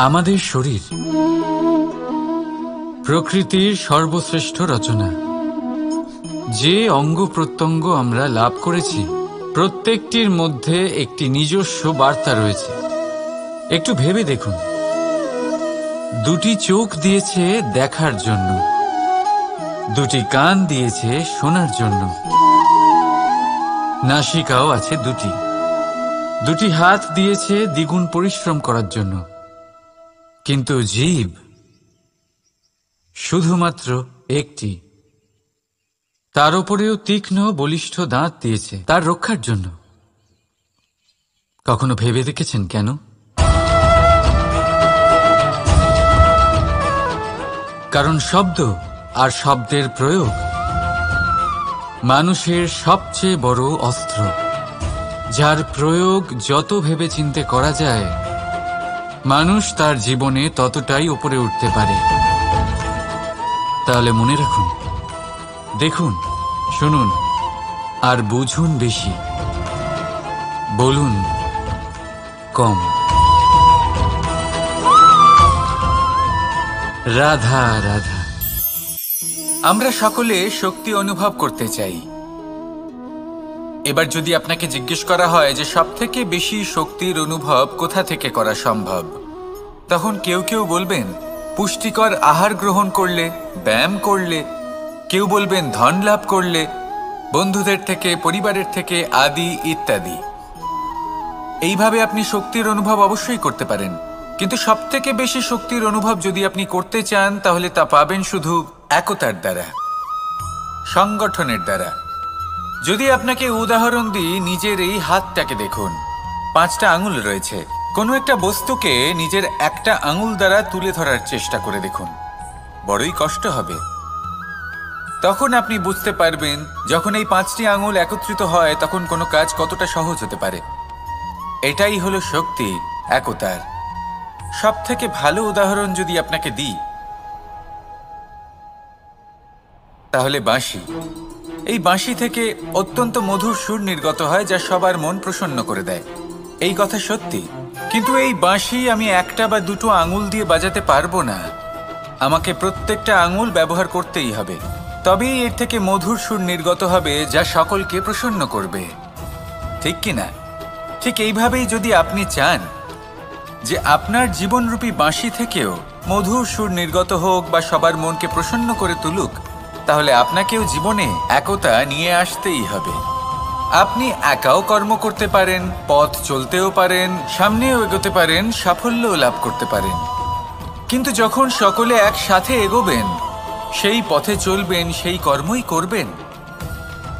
আমাদের শরীর প্রকৃতির সর্বশ্রেষ্ঠ রচনা। যে অঙ্গ প্রত্যঙ্গ আমরা লাভ করেছি প্রত্যেকটির মধ্যে একটি নিজস্ব বার্তা রয়েছে। একটু ভেবে দেখুন, দুটি চোখ দিয়েছে দেখার জন্য, দুটি কান দিয়েছে শোনার জন্য, নাসিকাও আছে দুটি, দুটি হাত দিয়েছে দ্বিগুণ পরিশ্রম করার জন্য। কিন্তু জীব শুধুমাত্র একটি, তার উপরেও তীক্ষ্ণ বলিষ্ঠ দাঁত দিয়েছে তার রক্ষার জন্য। কখনো ভেবে দেখেছেন কেন? কারণ শব্দ আর শব্দের প্রয়োগ মানুষের সবচেয়ে বড় অস্ত্র, যার প্রয়োগ যত ভেবেচিন্তে করা যায় মানুষ তার জীবনে ততটাই উপরে উঠতে পারে। তাহলে মনে রাখুন, দেখুন, শুনুন আর বুঝুন বেশি, বলুন কম। রাধা রাধা। আমরা সকলে শক্তি অনুভব করতে চাই। এবার যদি আপনাকে জিজ্ঞেস করা হয় যে সবথেকে বেশি শক্তির অনুভব কোথা থেকে করা সম্ভব, তখন কেউ কেউ বলবেন পুষ্টিকর আহার গ্রহণ করলে, ব্যায়াম করলে, কেউ বলবেন ধন লাভ করলে, বন্ধুদের থেকে, পরিবারের থেকে, আদি ইত্যাদি। এইভাবে আপনি শক্তির অনুভব অবশ্যই করতে পারেন, কিন্তু সবথেকে বেশি শক্তির অনুভব যদি আপনি করতে চান তাহলে তা পাবেন শুধু একতার দ্বারা, সংগঠনের দ্বারা। যদি আপনাকে উদাহরণ দিই, নিজের এই হাতটাকে দেখুন, 5টা আঙুল রয়েছে। কোনো একটা বস্তুকে নিজের একটা আঙুল দ্বারা তুলে ধরার চেষ্টা করে দেখুন, বড়ই কষ্ট হবে। তখন আপনি বুঝতে পারবেন যখন এই 5টি আঙুল একত্রিত হয় তখন কোনো কাজ কতটা সহজ হতে পারে। এটাই হলো শক্তি, একতার। সব থেকে ভালো উদাহরণ যদি আপনাকে দিই তাহলে বাঁশি। এই বাঁশি থেকে অত্যন্ত মধুর সুর নির্গত হয় যা সবার মন প্রসন্ন করে দেয়। এই কথা সত্যি, কিন্তু এই বাঁশি আমি একটা বা দুটো আঙুল দিয়ে বাজাতে পারবো না। আমাকে প্রত্যেকটা আঙুল ব্যবহার করতেই হবে, তবেই এর থেকে মধুর সুর নির্গত হবে যা সকলকে প্রসন্ন করবে, ঠিক কিনা? ঠিক এইভাবেই যদি আপনি চান যে আপনার জীবনরূপী বাঁশি থেকেও মধুর সুর নির্গত হোক বা সবার মনকে প্রসন্ন করে তুলুক, তাহলে আপনাকেও জীবনে একতা নিয়ে আসতেই হবে। আপনি একাও কর্ম করতে পারেন, পথ চলতেও পারেন, সামনেও এগোতে পারেন, সাফল্যও লাভ করতে পারেন। কিন্তু যখন সকলে একসাথে এগোবেন, সেই পথে চলবেন, সেই কর্মই করবেন,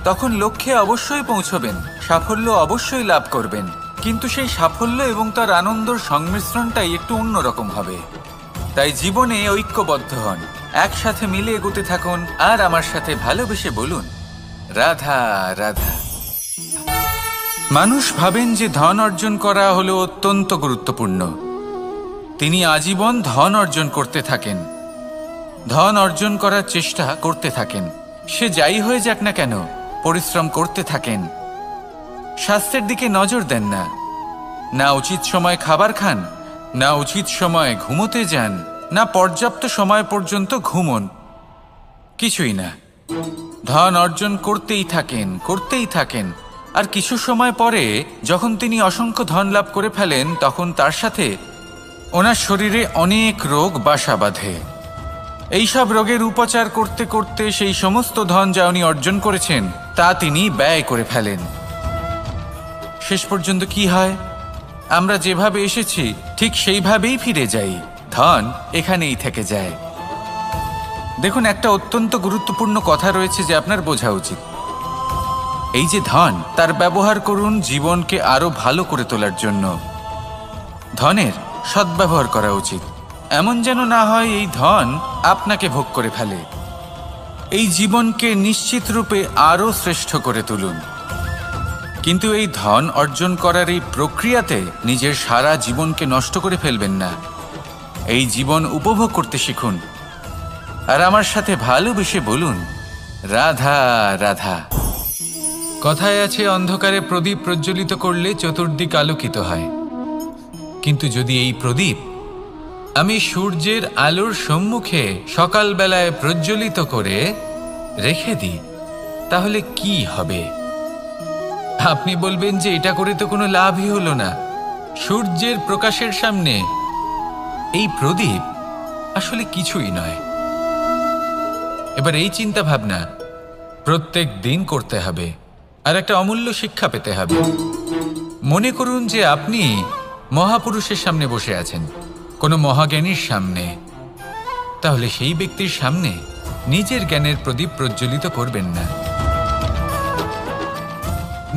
তখন লক্ষ্যে অবশ্যই পৌঁছবেন, সাফল্য অবশ্যই লাভ করবেন। কিন্তু সেই সাফল্য এবং তার আনন্দর সংমিশ্রণটাই একটু অন্যরকম হবে। তাই জীবনে ঐক্যবদ্ধ হন, একসাথে মিলে এগোতে থাকুন, আর আমার সাথে ভালোবেসে বলুন রাধা রাধা। মানুষ ভাবেন যে ধন অর্জন করা হলো অত্যন্ত গুরুত্বপূর্ণ। তিনি আজীবন ধন অর্জন করতে থাকেন, ধন অর্জন করার চেষ্টা করতে থাকেন। সে যাই হয়ে যাক না কেন, পরিশ্রম করতে থাকেন। স্বাস্থ্যের দিকে নজর দেন না, না উচিত সময় খাবার খান, না উচিত সময় ঘুমোতে যান, না পর্যাপ্ত সময় পর্যন্ত ঘুমন, কিছুই না। ধন অর্জন করতেই থাকেন, করতেই থাকেন। আর কিছু সময় পরে যখন তিনি অসংখ্য ধন লাভ করে ফেলেন, তখন তার সাথে ওনার শরীরে অনেক রোগ বাসা বাঁধে। এইসব রোগের উপচার করতে করতে সেই সমস্ত ধন যা উনি অর্জন করেছেন তা তিনি ব্যয় করে ফেলেন। শেষ পর্যন্ত কি হয়? আমরা যেভাবে এসেছি ঠিক সেইভাবেই ফিরে যাই, ধন এখানেই থেকে যায়। দেখুন, একটা অত্যন্ত গুরুত্বপূর্ণ কথা রয়েছে যে আপনার বোঝা উচিত। এই যে ধন, তার ব্যবহার করুন জীবনকে আরো ভালো করে তোলার জন্য। ধনের সদ্ব্যবহার করা উচিত, এমন যেন না হয় এই ধন আপনাকে ভোগ করে ফেলে। এই জীবনকে নিশ্চিত রূপে আরো শ্রেষ্ঠ করে তুলুন। কিন্তু এই ধন অর্জন করার এই প্রক্রিয়াতে নিজের সারা জীবনকে নষ্ট করে ফেলবেন না। এই জীবন উপভোগ করতে শিখুন, আর আমার সাথে ভালোবেসে বলুন রাধা রাধা। কথায় আছে, অন্ধকারে প্রদীপ প্রজ্বলিত করলে চতুর্দিক আলোকিত হয়। কিন্তু যদি এই প্রদীপ আমি সূর্যের আলোর সম্মুখে সকালবেলায় প্রজ্বলিত করে রেখে দিই, তাহলে কি হবে? আপনি বলবেন যে এটা করে তো কোনো লাভই হলো না। সূর্যের প্রকাশের সামনে এই প্রদীপ আসলে কিছুই নয়। এবার এই চিন্তা ভাবনা প্রত্যেক দিন করতে হবে, আর একটা অমূল্য শিক্ষা পেতে হবে। মনে করুন যে আপনি মহাপুরুষের সামনে বসে আছেন, কোনো মহাজ্ঞানীর সামনে, তাহলে সেই ব্যক্তির সামনে নিজের জ্ঞানের প্রদীপ প্রজ্বলিত করবেন না,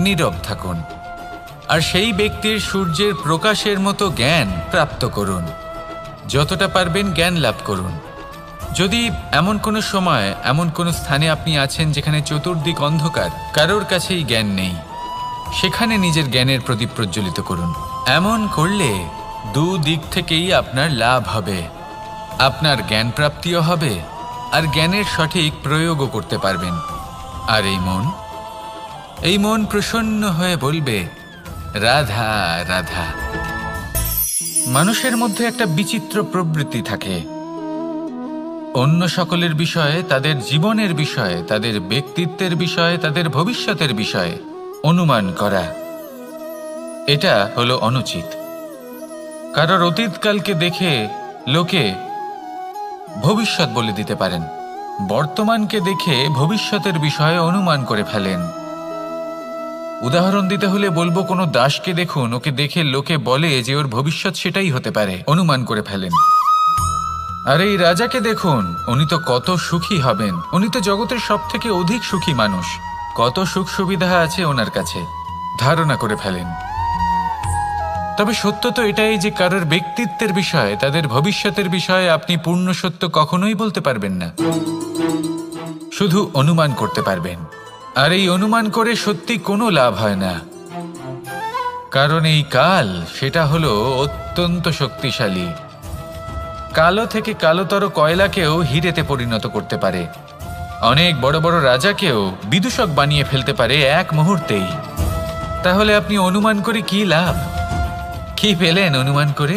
নীরব থাকুন আর সেই ব্যক্তির সূর্যের প্রকাশের মতো জ্ঞান প্রাপ্ত করুন। যতটা পারবেন জ্ঞান লাভ করুন। যদি এমন কোনো সময় এমন কোনো স্থানে আপনি আছেন যেখানে চতুর্দিক অন্ধকার, কারোর কাছেই জ্ঞান নেই, সেখানে নিজের জ্ঞানের প্রদীপ প্রজ্বলিত করুন। এমন করলে দুদিক থেকেই আপনার লাভ হবে, আপনার জ্ঞান প্রাপ্তিও হবে আর জ্ঞানের সঠিক প্রয়োগও করতে পারবেন। আর এই মন প্রসন্ন হয়ে বলবে, রাধা রাধা। মানুষের মধ্যে একটা বিচিত্র প্রবৃত্তি থাকে, অন্য সকলের বিষয়ে, তাদের জীবনের বিষয়ে, তাদের ব্যক্তিত্বের বিষয়ে, তাদের ভবিষ্যতের বিষয়ে অনুমান করা। এটা হলো অনুচিত। কারোর অতীতকালকে দেখে লোকে ভবিষ্যৎ বলে দিতে পারেন, বর্তমানকে দেখে ভবিষ্যতের বিষয়ে অনুমান করে ফেলেন। উদাহরণ দিতে হলে বলবো, কোনো দাসকে দেখুন, ওকে দেখে লোকে বলে যে ওর ভবিষ্যৎ সেটাই হতে পারে, অনুমান করে ফেলেন। আর এই রাজাকে দেখুন, উনি তো কত সুখী হবেন, উনি তো জগতের সব থেকে অধিক সুখী মানুষ, কত সুখ সুবিধা আছে ওনার কাছে, ধারণা করে ফেলেন। তবে সত্য তো এটাই যে কারোর ব্যক্তিত্বের বিষয়ে, তাদের ভবিষ্যতের বিষয়ে আপনি পূর্ণ সত্য কখনোই বলতে পারবেন না, শুধু অনুমান করতে পারবেন। আর এই অনুমান করে সত্যি কোনো লাভ হয় না, কারণ এই কাল সেটা হলো অত্যন্ত শক্তিশালী। কালো থেকে কালোতর কয়লাকেও হীরেতে পরিণত করতে পারে, অনেক বড় বড় রাজাকেও বিদূষক বানিয়ে ফেলতে পারে এক মুহূর্তেই। তাহলে আপনি অনুমান করে কি লাভ? কি পেলেন অনুমান করে?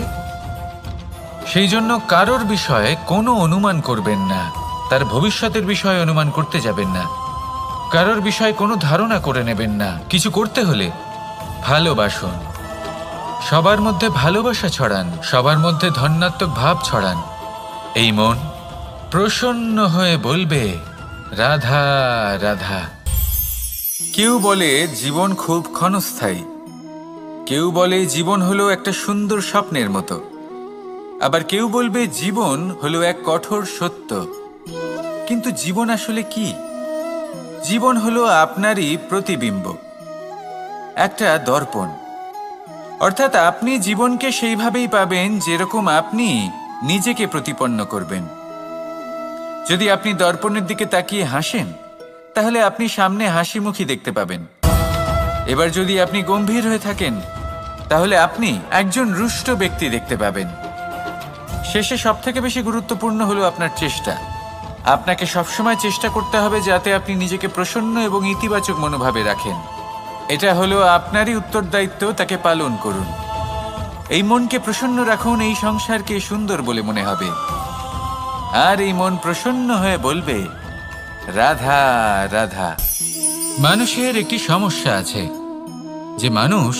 সেই জন্য কারোর বিষয়ে কোনো অনুমান করবেন না, তার ভবিষ্যতের বিষয়ে অনুমান করতে যাবেন না, কারোর বিষয়ে কোনো ধারণা করে নেবেন না। কিছু করতে হলে ভালোবাসুন, সবার মধ্যে ভালোবাসা ছড়ান, সবার মধ্যে ধন্যাত্মক ভাব ছড়ান। এই মন প্রসন্ন হয়ে বলবে, রাধা রাধা। কেউ বলে জীবন খুব ক্ষণস্থায়ী, কেউ বলে জীবন হলো একটা সুন্দর স্বপ্নের মতো, আবার কেউ বলবে জীবন হলো এক কঠোর সত্য। কিন্তু জীবন আসলে কি? জীবন হলো আপনারই প্রতিবিম্ব, একটা দর্পণ। অর্থাৎ আপনি জীবনকে সেইভাবেই পাবেন যেরকম আপনি নিজেকে প্রতিপন্ন করবেন। যদি আপনি দর্পণের দিকে তাকিয়ে হাসেন, তাহলে আপনি সামনে হাসি মুখী দেখতে পাবেন। এবার যদি আপনি গম্ভীর হয়ে থাকেন, তাহলে আপনি একজন রুষ্ট ব্যক্তি দেখতে পাবেন। শেষে সবথেকে বেশি গুরুত্বপূর্ণ হলো আপনার চেষ্টা। আপনাকে সবসময় চেষ্টা করতে হবে যাতে আপনি নিজেকে প্রসন্ন এবং ইতিবাচক মনোভাবে রাখেন। এটা হলো আপনারই উত্তরদায়িত্ব, তাকে পালন করুন। এই মনকে প্রসন্ন রাখুন, এই সংসারকে সুন্দর বলে মনে হবে। আর এই মন প্রসন্ন হয়ে বলবে, রাধা রাধা। মানুষের একটি সমস্যা আছে যে মানুষ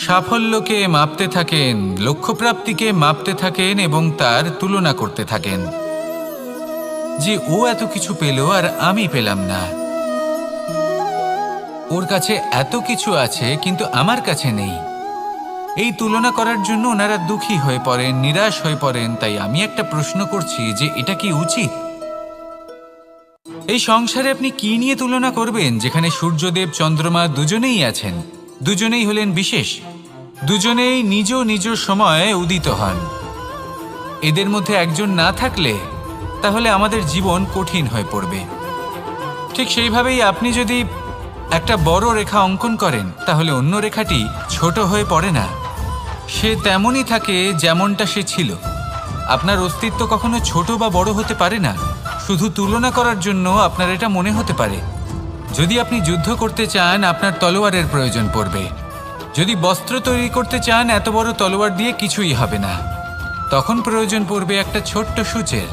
সাফল্যকে মাপতে থাকেন, লক্ষ্যপ্রাপ্তিকে মাপতে থাকেন এবং তার তুলনা করতে থাকেন যে ও এত কিছু পেল আর আমি পেলাম না, ওর কাছে এত কিছু আছে কিন্তু আমার কাছে নেই। এই তুলনা করার জন্য ওনারা দুঃখী হয়ে পড়েন, নিরাশ হয়ে পড়েন। তাই আমি একটা প্রশ্ন করছি যে এটা কি উচিত? এই সংসারে আপনি কি নিয়ে তুলনা করবেন, যেখানে সূর্যদেব চন্দ্রমা দুজনেই আছেন, দুজনেই হলেন বিশেষ, দুজনেই নিজ নিজ সময়ে উদিত হন। এদের মধ্যে একজন না থাকলে তাহলে আমাদের জীবন কঠিন হয়ে পড়বে। ঠিক সেইভাবেই আপনি যদি একটা বড় রেখা অঙ্কন করেন, তাহলে অন্য রেখাটি ছোট হয়ে পড়ে না, সে তেমনই থাকে যেমনটা সে ছিল। আপনার অস্তিত্ব কখনো ছোট বা বড় হতে পারে না, শুধু তুলনা করার জন্য আপনার এটা মনে হতে পারে। যদি আপনি যুদ্ধ করতে চান, আপনার তলোয়ারের প্রয়োজন পড়বে। যদি বস্ত্র তৈরি করতে চান, এত বড় তলোয়ার দিয়ে কিছুই হবে না। তখন প্রয়োজন পড়বে একটা ছোট্ট সূচের।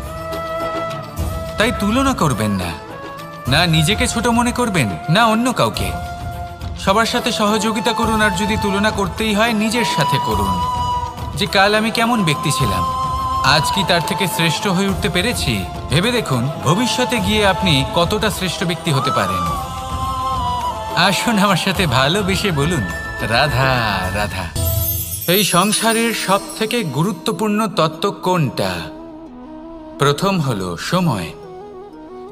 তাই তুলনা করবেন না, না নিজেকে ছোট মনে করবেন, না অন্য কাউকে। সবার সাথে সহযোগিতা করুন, আর যদি তুলনা করতেই হয় নিজের সাথে করুন, যে কাল আমি কেমন ব্যক্তি ছিলাম, আজ কি তার থেকে শ্রেষ্ঠ হয়ে উঠতে পেরেছি। ভেবে দেখুন ভবিষ্যতে গিয়ে আপনি কতটা শ্রেষ্ঠ ব্যক্তি হতে পারেন। আসুন আমার সাথে ভালোবেসে বলুন, রাধা রাধা। এই সংসারের সব থেকে গুরুত্বপূর্ণ তত্ত্ব কোনটা? প্রথম হলো সময়।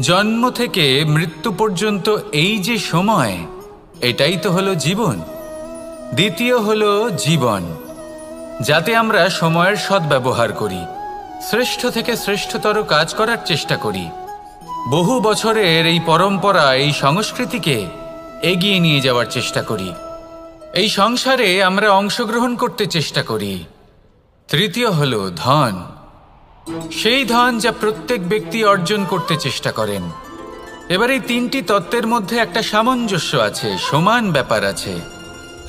জন্ম থেকে মৃত্যু পর্যন্ত এই যে সময়, এটাই তো হলো জীবন। দ্বিতীয় হলো জীবন, যাতে আমরা সময়ের সদ্ব্যবহার করি, শ্রেষ্ঠ থেকে শ্রেষ্ঠতর কাজ করার চেষ্টা করি, বহু বছরের এই পরম্পরা, এই সংস্কৃতিকে এগিয়ে নিয়ে যাওয়ার চেষ্টা করি, এই সংসারে আমরা অংশগ্রহণ করতে চেষ্টা করি। তৃতীয় হলো ধন, সেই ধন যা প্রত্যেক ব্যক্তি অর্জন করতে চেষ্টা করেন। এবার এই তিনটি তত্ত্বের মধ্যে একটা সামঞ্জস্য আছে, সমান ব্যাপার আছে,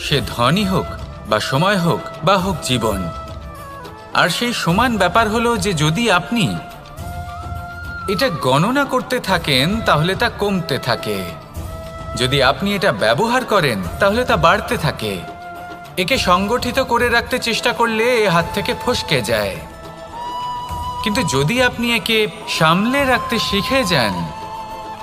সে ধনই হোক বা সময় হোক বা হোক জীবন। আর সেই সমান ব্যাপার হলো যে যদি আপনি এটা গণনা করতে থাকেন তাহলে তা কমতে থাকে, যদি আপনি এটা ব্যবহার করেন তাহলে তা বাড়তে থাকে। একে সংগঠিত করে রাখতে চেষ্টা করলে এ হাত থেকে ফসকে যায়, কিন্তু যদি আপনি একে সামলে রাখতে শিখে যান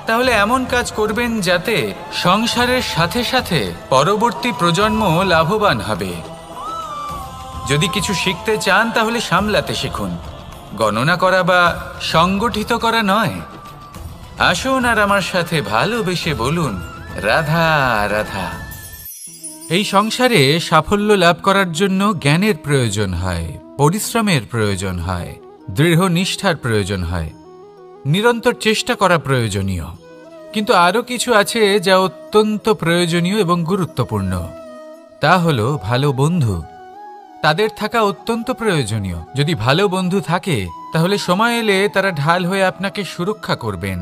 তাহলে এমন কাজ করবেন যাতে সংসারের সাথে সাথে পরবর্তী প্রজন্ম লাভবান হবে। যদি কিছু শিখতে চান তাহলে সামলাতে শিখুন, গণনা করা বা সংগঠিত করা নয়। আসুন আর আমার সাথে ভালোবেসে বলুন, রাধা রাধা। এই সংসারে সাফল্য লাভ করার জন্য জ্ঞানের প্রয়োজন হয়, পরিশ্রমের প্রয়োজন হয়, দৃঢ় নিষ্ঠার প্রয়োজন হয়, নিরন্তর চেষ্টা করা প্রয়োজনীয়। কিন্তু আরও কিছু আছে যা অত্যন্ত প্রয়োজনীয় এবং গুরুত্বপূর্ণ। তা হলো ভালো বন্ধু। তাদের থাকা অত্যন্ত প্রয়োজনীয়। যদি ভালো বন্ধু থাকে তাহলে সময় এলে তারা ঢাল হয়ে আপনাকে সুরক্ষা করবেন।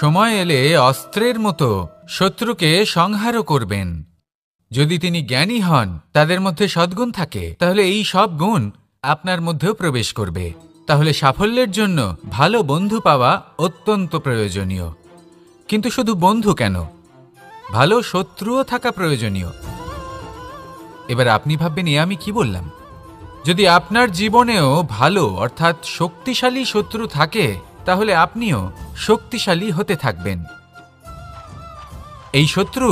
সময় এলে অস্ত্রের মতো শত্রুকে সংহারও করবেন। যদি তিনি জ্ঞানী হন, তাদের মধ্যে সদ্গুণ থাকে, তাহলে এই সব গুণ আপনার মধ্যেও প্রবেশ করবে। তাহলে সাফল্যের জন্য ভালো বন্ধু পাওয়া অত্যন্ত প্রয়োজনীয়। কিন্তু শুধু বন্ধু কেন, ভালো শত্রুও থাকা প্রয়োজনীয়। এবার আপনি ভাববেন, এ আমি কি বললাম? যদি আপনার জীবনেও ভালো অর্থাৎ শক্তিশালী শত্রু থাকে তাহলে আপনিও শক্তিশালী হতে থাকবেন। এই শত্রু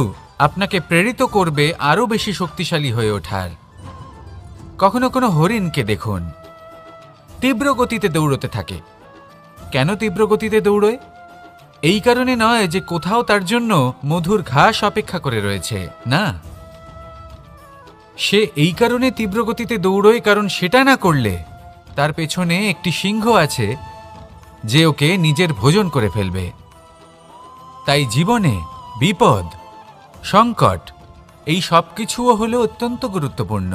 আপনাকে প্রেরিত করবে আরও বেশি শক্তিশালী হয়ে ওঠার। কখনো কোনো হরিণকে দেখুন, তীব্র গতিতে দৌড়তে থাকে। কেন তীব্র গতিতে দৌড়য়? এই কারণে নয় যে কোথাও তার জন্য মধুর ঘাস অপেক্ষা করে রয়েছে, না। সে এই কারণে তীব্র গতিতে দৌড়য় কারণ সেটা না করলে তার পেছনে একটি সিংহ আছে যে ওকে নিজের ভোজন করে ফেলবে। তাই জীবনে বিপদ, সংকট, এই সব কিছুও হলো অত্যন্ত গুরুত্বপূর্ণ।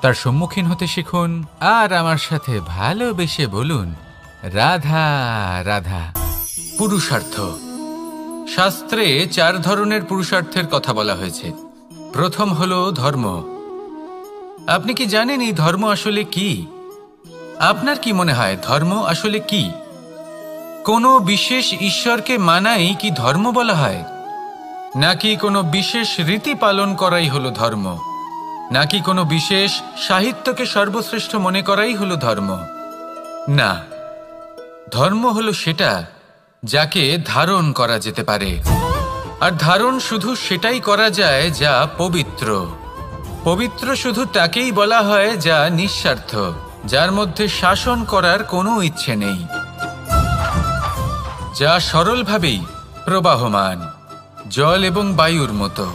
তার সম্মুখীন হতে শিখুন আর আমার সাথে ভালোবেসে বলুন, রাধা রাধা। পুরুষার্থ। শাস্ত্রে 4 ধরনের পুরুষার্থের কথা বলা হয়েছে। প্রথম হলো ধর্ম। আপনি কি জানেন এই ধর্ম আসলে কি? আপনার কি মনে হয় ধর্ম আসলে কি? কোনো বিশেষ ঈশ্বরকে মানাই কি ধর্ম বলা হয়? নাকি কোনো বিশেষ রীতি পালন করাই হলো ধর্ম? নাকি কোনো বিশেষ সাহিত্যকে সর্বশ্রেষ্ঠ মনে করাই হলো ধর্ম? না, ধর্ম হলো সেটা যাকে ধারণ করা যেতে পারে। আর ধারণ শুধু সেটাই করা যায় যা পবিত্র। পবিত্র শুধু তাকেই বলা হয় যা নিঃস্বার্থ, যার মধ্যে শাসন করার কোনো ইচ্ছে নেই, যা সরলভাবেই প্রবাহমান, জল এবং বায়ুর মতো।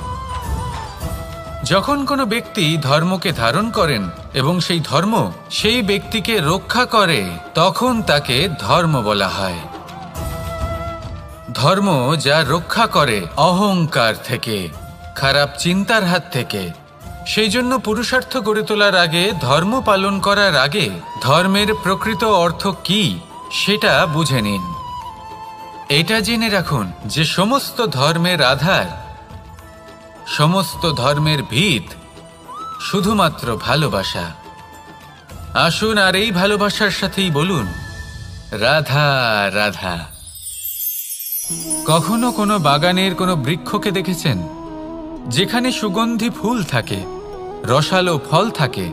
যখন কোনো ব্যক্তি ধর্মকে ধারণ করেন এবং সেই ধর্ম সেই ব্যক্তিকে রক্ষা করে, তখন তাকে ধর্ম বলা হয়। ধর্ম যা রক্ষা করে অহংকার থেকে, খারাপ চিন্তার হাত থেকে। সেই জন্য পুরুষার্থ গড়ে তোলার আগে, ধর্ম পালন করার আগে ধর্মের প্রকৃত অর্থ কি সেটা বুঝে নিন। এটা জেনে রাখুন যে সমস্ত ধর্মের আধার, সমস্ত ধর্মের ভিত শুধুমাত্র ভালোবাসা। আসুন আর এই ভালোবাসার সাথেই বলুন, রাধা রাধা। কখনো কোনো বাগানের কোনো বৃক্ষকে দেখেছেন যেখানে সুগন্ধি ফুল থাকে, রসালো ফল থাকে?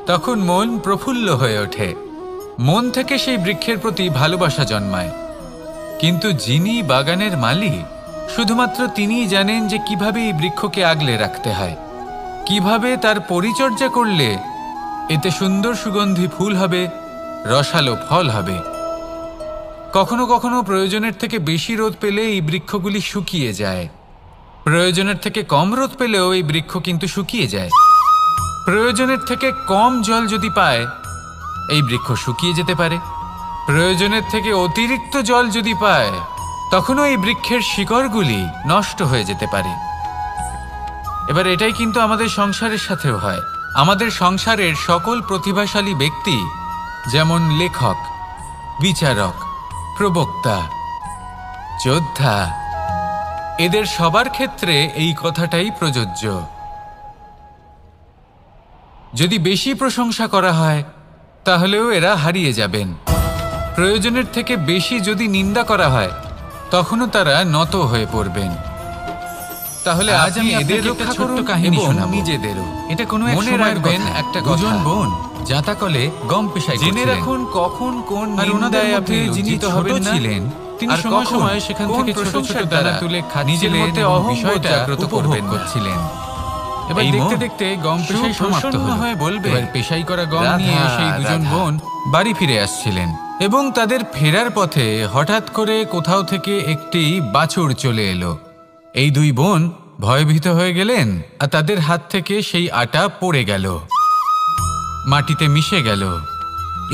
তখন মন প্রফুল্ল হয়ে ওঠে, মন থেকে সেই বৃক্ষের প্রতি ভালোবাসা জন্মায়। কিন্তু যিনি বাগানের মালিক, শুধুমাত্র তিনিই জানেন যে কিভাবে এই বৃক্ষকে আগলে রাখতে হয়, কিভাবে তার পরিচর্যা করলে এতে সুন্দর সুগন্ধি ফুল হবে, রসালো ফল হবে। কখনো কখনো প্রয়োজনের থেকে বেশি রোদ পেলে এই বৃক্ষগুলি শুকিয়ে যায়, প্রয়োজনের থেকে কম রোদ পেলেও এই বৃক্ষ কিন্তু শুকিয়ে যায়। প্রয়োজনের থেকে কম জল যদি পায়, এই বৃক্ষ শুকিয়ে যেতে পারে। প্রয়োজনের থেকে অতিরিক্ত জল যদি পায়, তখনও এই বৃক্ষের শিকড়গুলি নষ্ট হয়ে যেতে পারে। এবার এটাই কিন্তু আমাদের সংসারের সাথেও হয়। আমাদের সংসারের সকল প্রতিভাশালী ব্যক্তি, যেমন লেখক, বিচারক, প্রবক্তা, যোদ্ধা, এদের সবার ক্ষেত্রে এই কথাটাই প্রযোজ্য। যদি বেশি প্রশংসা করা হয়, তাহলেও এরা হারিয়ে যাবেন। প্রয়োজনের থেকে বেশি যদি নিন্দা করা হয়, তখনও তারা নত হয়ে পড়বেন। তাহলে আজ আমি এদের রক্ষা ছোট্ট কাহিনী শোনাবো, নিজেদেরও। এটা কোনো মনে রাখবেন, একটা দুজন বোন জাতাকলে গম পেশাই জেনে রাখুন কখন কোন নিন্দায় আপনি লজ্জিত হবেন ছিলেন। তিনি সময় সময় সেখান থেকে ছোট ছোট দানা তুলে নিজের মধ্যে বিষয়টা উপভোগ করছিলেন। এবার দেখতে দেখতে গম পেশাই সমাপ্ত হয়ে বলবে, এবার পেশাই করা গম নিয়ে সেই দুজন বোন বাড়ি ফিরে আসছিলেন এবং তাদের ফেরার পথে হঠাৎ করে কোথাও থেকে একটি বাছুর চলে এলো। এই দুই বোন ভয়ভীত হয়ে গেলেন আর তাদের হাত থেকে সেই আটা পড়ে গেল, মাটিতে মিশে গেল।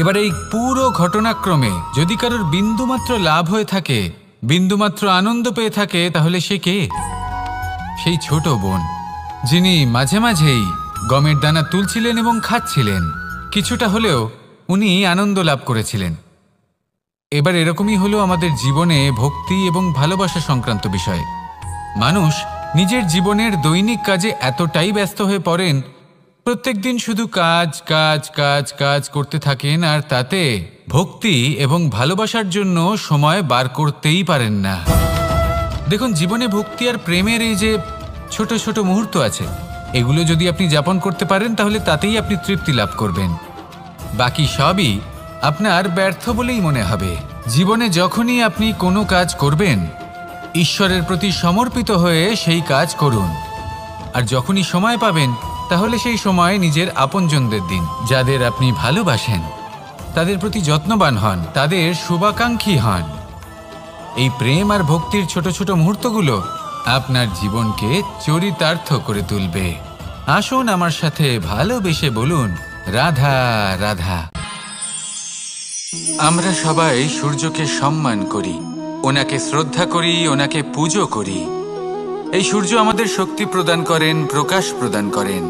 এবার এই পুরো ঘটনাক্রমে যদি কারোর বিন্দুমাত্র লাভ হয়ে থাকে, বিন্দুমাত্র আনন্দ পেয়ে থাকে, তাহলে সে কে? সেই ছোট বোন, যিনি মাঝে মাঝেই গমের দানা তুলছিলেন এবং খাচ্ছিলেন। কিছুটা হলেও উনি আনন্দ লাভ করেছিলেন। এবার এরকমই হলো আমাদের জীবনে ভক্তি এবং ভালোবাসা সংক্রান্ত বিষয়। মানুষ নিজের জীবনের দৈনিক কাজে এতটাই ব্যস্ত হয়ে পড়েন, প্রত্যেক দিন শুধু কাজ কাজ কাজ কাজ করতে থাকেন, আর তাতে ভক্তি এবং ভালোবাসার জন্য সময় বার করতেই পারেন না। দেখুন, জীবনে ভক্তি আর প্রেমের এই যে ছোট ছোট মুহূর্ত আছে, এগুলো যদি আপনি যাপন করতে পারেন, তাহলে তাতেই আপনি তৃপ্তি লাভ করবেন। বাকি সবই আপনার ব্যর্থ বলেই মনে হবে। জীবনে যখনই আপনি কোনো কাজ করবেন, ঈশ্বরের প্রতি সমর্পিত হয়ে সেই কাজ করুন। আর যখনই সময় পাবেন, তাহলে সেই সময় নিজের আপনজনদের দিন, যাদের আপনি ভালোবাসেন, তাদের প্রতি যত্নবান হন, তাদের শুভাকাঙ্ক্ষী হন। এই প্রেম আর ভক্তির ছোট ছোট মুহূর্তগুলো আপনার জীবনকে চরিতার্থ করে তুলবে। আসুন আমার সাথে ভালোবেসে বলুন, রাধা রাধা। আমরা সবাই সূর্যকে সম্মান করি, ওনাকে শ্রদ্ধা করি, ওনাকে পুজো করি। এই সূর্য আমাদের শক্তি প্রদান করেন, প্রকাশ প্রদান করেন।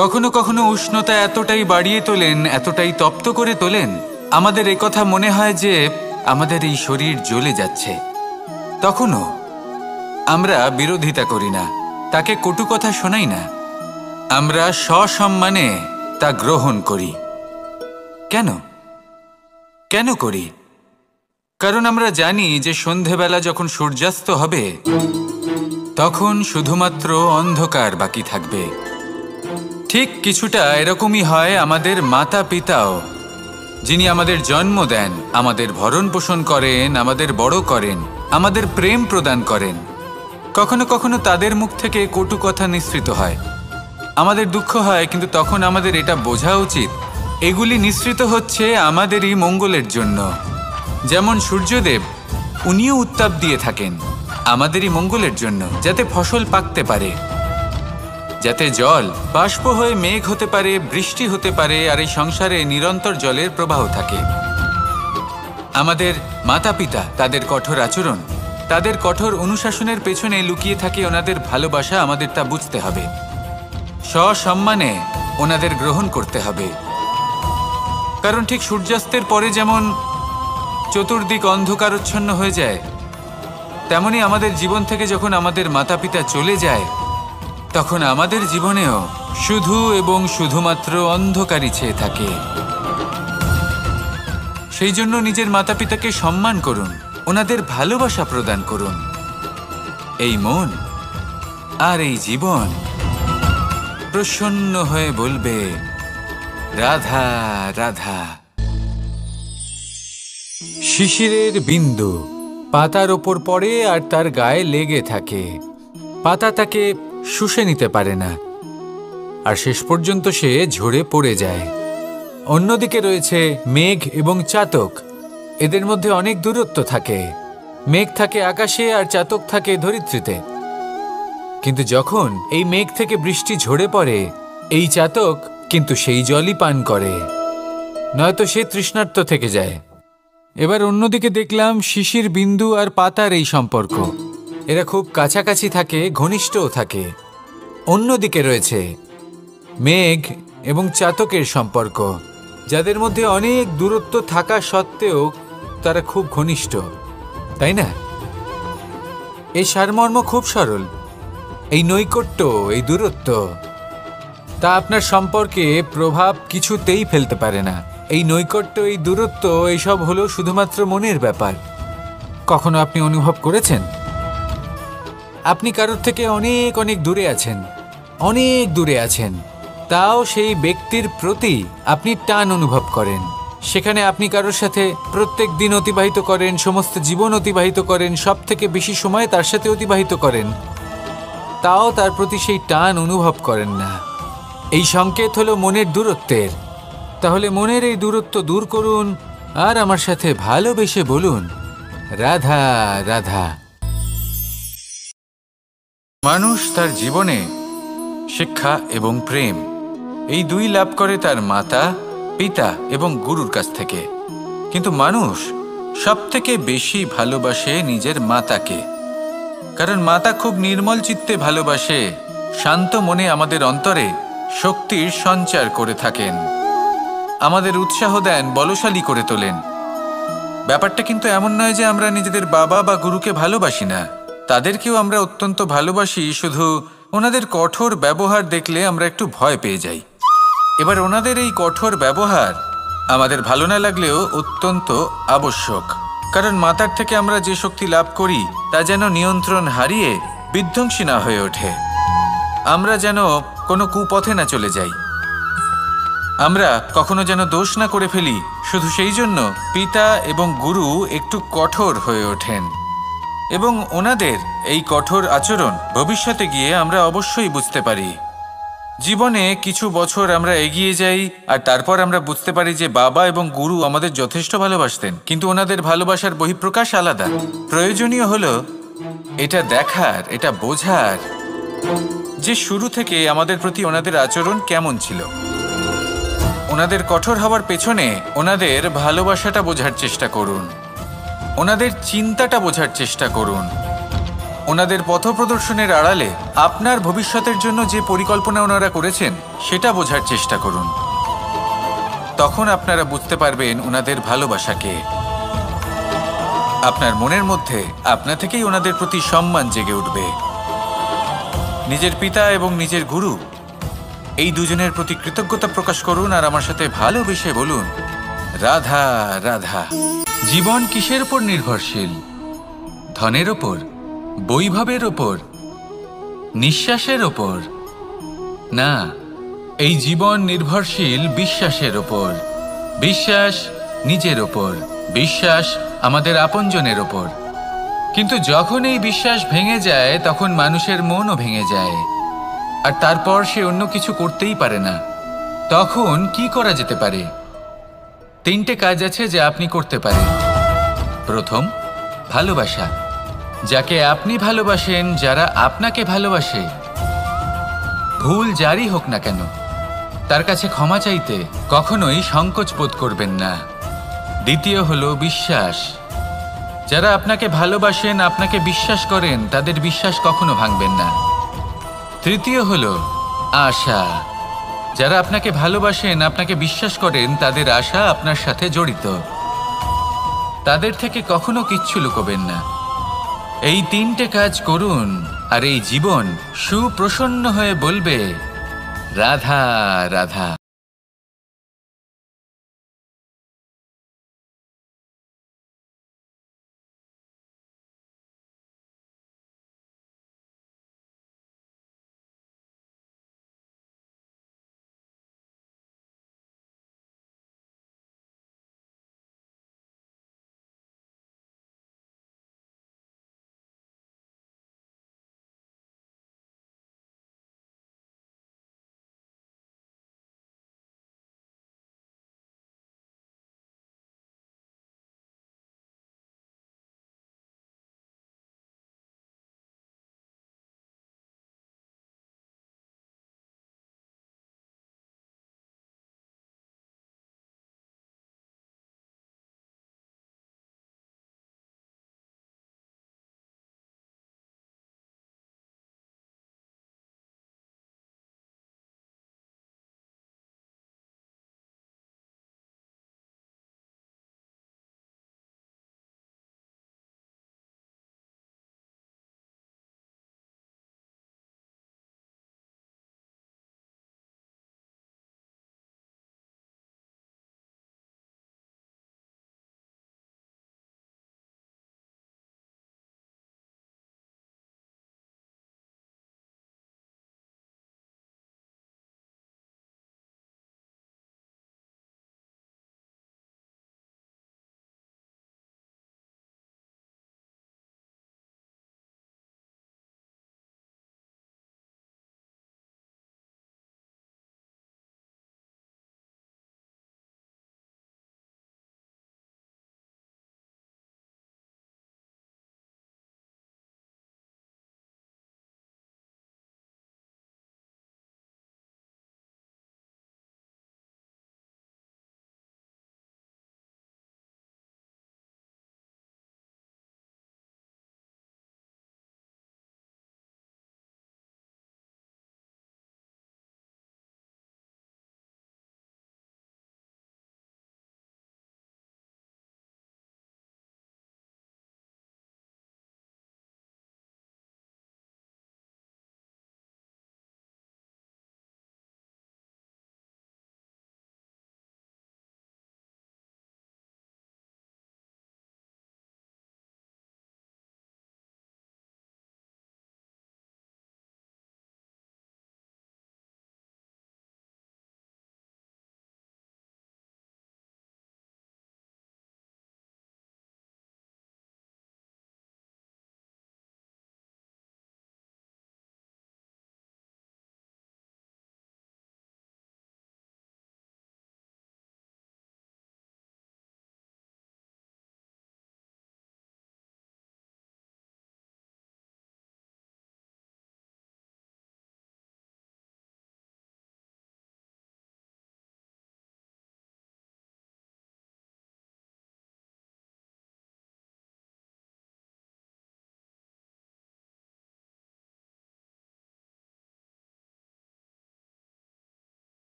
কখনো কখনো উষ্ণতা এতটাই বাড়িয়ে তোলেন, এতটাই তপ্ত করে তোলেন, আমাদের একথা মনে হয় যে আমাদের এই শরীর জ্বলে যাচ্ছে। তখনও আমরা বিরোধিতা করি না, তাকে কটু কথা শোনাই না, আমরা সসম্মানে তা গ্রহণ করি। কেন কেন করি? কারণ আমরা জানি যে সন্ধেবেলা যখন সূর্যাস্ত হবে, তখন শুধুমাত্র অন্ধকার বাকি থাকবে। ঠিক কিছুটা এরকমই হয় আমাদের মাতা পিতাও, যিনি আমাদের জন্ম দেন, আমাদের ভরণ পোষণ করেন, আমাদের বড় করেন, আমাদের প্রেম প্রদান করেন। কখনো কখনো তাদের মুখ থেকে কটু কথা নিঃসৃত হয়, আমাদের দুঃখ হয়, কিন্তু তখন আমাদের এটা বোঝা উচিত এগুলি নিঃসৃত হচ্ছে আমাদেরই মঙ্গলের জন্য। যেমন সূর্যদেব, উনিও উত্তাপ দিয়ে থাকেন আমাদেরই মঙ্গলের জন্য, যাতে ফসল পাকতে পারে, যাতে জল বাষ্প হয়ে মেঘ হতে পারে, বৃষ্টি হতে পারে, আর এই সংসারে নিরন্তর জলের প্রবাহ থাকে। আমাদের মাতা পিতা, তাদের কঠোর আচরণ, তাদের কঠোর অনুশাসনের পেছনে লুকিয়ে থাকে ওনাদের ভালোবাসা। আমাদের তা বুঝতে হবে, সসম্মানে ওনাদের গ্রহণ করতে হবে। কারণ ঠিক সূর্যাস্তের পরে যেমন চতুর্দিক অন্ধকারচ্ছন্ন হয়ে যায়, তেমনি আমাদের জীবন থেকে যখন আমাদের মাতা পিতা চলে যায়, তখন আমাদের জীবনেও শুধু এবং শুধুমাত্র অন্ধকারই ছেয়ে থাকে। সেই জন্য নিজের মাতা পিতাকে সম্মান করুন, ওনাদের ভালোবাসা প্রদান করুন। এই মন আর এই জীবন প্রসন্ন হয়ে বলবে, রাধা রাধা। শিশিরের বিন্দু পাতার ওপর পড়ে আর তার গায়ে লেগে থাকে। পাতা তাকে শুষে নিতে পারে না, আর শেষ পর্যন্ত সে ঝরে পড়ে যায়। অন্যদিকে রয়েছে মেঘ এবং চাতক। এদের মধ্যে অনেক দূরত্ব থাকে। মেঘ থাকে আকাশে আর চাতক থাকে ধরিত্রীতে। কিন্তু যখন এই মেঘ থেকে বৃষ্টি ঝরে পড়ে, এই চাতক কিন্তু সেই জলই পান করে, নয়তো সে তৃষ্ণার্ত থেকে যায়। এবার অন্যদিকে দেখলাম শিশির বিন্দু আর পাতার এই সম্পর্ক। এরা খুব কাছাকাছি থাকে, ঘনিষ্ঠও থাকে। অন্যদিকে রয়েছে মেঘ এবং চাতকের সম্পর্ক, যাদের মধ্যে অনেক দূরত্ব থাকা সত্ত্বেও তারা খুব ঘনিষ্ঠ, তাই না? এই সারমর্ম খুব সরল। এই নৈকট্য, এই দূরত্ব, তা আপনার সম্পর্কে প্রভাব কিছুতেই ফেলতে পারে না। এই নৈকট্য, এই দূরত্ব, এইসব হলো শুধুমাত্র মনের ব্যাপার। কখনো আপনি অনুভব করেছেন আপনি কারোর থেকে অনেক অনেক দূরে আছেন, অনেক দূরে আছেন, তাও সেই ব্যক্তির প্রতি আপনি টান অনুভব করেন। সেখানে আপনি কারোর সাথে প্রত্যেক দিন অতিবাহিত করেন, সমস্ত জীবন অতিবাহিত করেন, সব থেকে বেশি সময় তার সাথে অতিবাহিত করেন, তাও তার প্রতি সেই টান অনুভব করেন না। এই সংকেত হলো মনের দূরত্বের। তাহলে মনের এই দূরত্ব দূর করুন আর আমার সাথে ভালোবেসে বলুন, রাধা রাধা। মানুষ তার জীবনে শিক্ষা এবং প্রেম এই দুই লাভ করে তার মাতা পিতা এবং গুরুর কাছ থেকে। কিন্তু মানুষ সব থেকে বেশি ভালোবাসে নিজের মাতাকে, কারণ মাতা খুব নির্মল চিত্তে ভালোবাসে, শান্ত মনে আমাদের অন্তরে শক্তির সঞ্চার করে থাকেন, আমাদের উৎসাহ দেন, বলশালী করে তোলেন। ব্যাপারটা কিন্তু এমন নয় যে আমরা নিজেদের বাবা বা গুরুকে ভালোবাসি না, তাদেরকেও আমরা অত্যন্ত ভালোবাসি, শুধু ওনাদের কঠোর ব্যবহার দেখলে আমরা একটু ভয় পেয়ে যাই। এবার ওনাদের এই কঠোর ব্যবহার আমাদের ভালো না লাগলেও অত্যন্ত আবশ্যক, কারণ মাতার থেকে আমরা যে শক্তি লাভ করি তা যেন নিয়ন্ত্রণ হারিয়ে বিধ্বংসী না হয়ে ওঠে, আমরা যেন কোনো কুপথে না চলে যাই, আমরা কখনো যেন দোষ না করে ফেলি। শুধু সেই জন্য পিতা এবং গুরু একটু কঠোর হয়ে ওঠেন, এবং ওনাদের এই কঠোর আচরণ ভবিষ্যতে গিয়ে আমরা অবশ্যই বুঝতে পারি। জীবনে কিছু বছর আমরা এগিয়ে যাই আর তারপর আমরা বুঝতে পারি যে বাবা এবং গুরু আমাদের যথেষ্ট ভালোবাসতেন, কিন্তু ওনাদের ভালোবাসার বহিঃপ্রকাশ আলাদা। প্রয়োজনীয় হলো এটা দেখার, এটা বোঝার যে শুরু থেকে আমাদের প্রতি ওনাদের আচরণ কেমন ছিল। ওনাদের কঠোর হওয়ার পেছনে ওনাদের ভালোবাসাটা বোঝার চেষ্টা করুন, ওনাদের চিন্তাটা বোঝার চেষ্টা করুন, ওনাদের পথপ্রদর্শনের আড়ালে আপনার ভবিষ্যতের জন্য যে পরিকল্পনা ওনারা করেছেন সেটা বোঝার চেষ্টা করুন। তখন আপনারা বুঝতে পারবেন ওনাদের ভালোবাসাকে। আপনার মনের মধ্যে আপনা থেকেই ওনাদের প্রতি সম্মান জেগে উঠবে। নিজের পিতা এবং নিজের গুরু এই দুজনের প্রতি কৃতজ্ঞতা প্রকাশ করুন আর আমার সাথে ভালোবেসে বলুন, রাধা রাধা। জীবন কিসের উপর নির্ভরশীল? ধনের ওপর, বৈভবের ওপর, নিঃশ্বাসের ওপর? না, এই জীবন নির্ভরশীল বিশ্বাসের ওপর। বিশ্বাস নিজের ওপর, বিশ্বাস আমাদের আপনজনের ওপর। কিন্তু যখন এই বিশ্বাস ভেঙে যায় তখন মানুষের মনও ভেঙে যায়, আর তারপর সে অন্য কিছু করতেই পারে না। তখন কি করা যেতে পারে? 3টে কাজ আছে যা আপনি করতে পারেন। প্রথম, ভালোবাসা। যাকে আপনি ভালোবাসেন, যারা আপনাকে ভালোবাসে, ভুল যারই হোক না কেন, তার কাছে ক্ষমা চাইতে কখনোই সংকোচ বোধ করবেন না। দ্বিতীয় হলো বিশ্বাস। যারা আপনাকে ভালোবাসেন, আপনাকে বিশ্বাস করেন, তাদের বিশ্বাস কখনো ভাঙবেন না। তৃতীয় হলো আশা। যারা আপনাকে ভালোবাসেন, আপনাকে বিশ্বাস করেন, তাদের আশা আপনার সাথে জড়িত, তাদের থেকে কখনো কিচ্ছু লুকোবেন না। এই 3টে কাজ করুন আর এই জীবন সুপ্রসন্ন হয়ে বলবে, রাধা রাধা।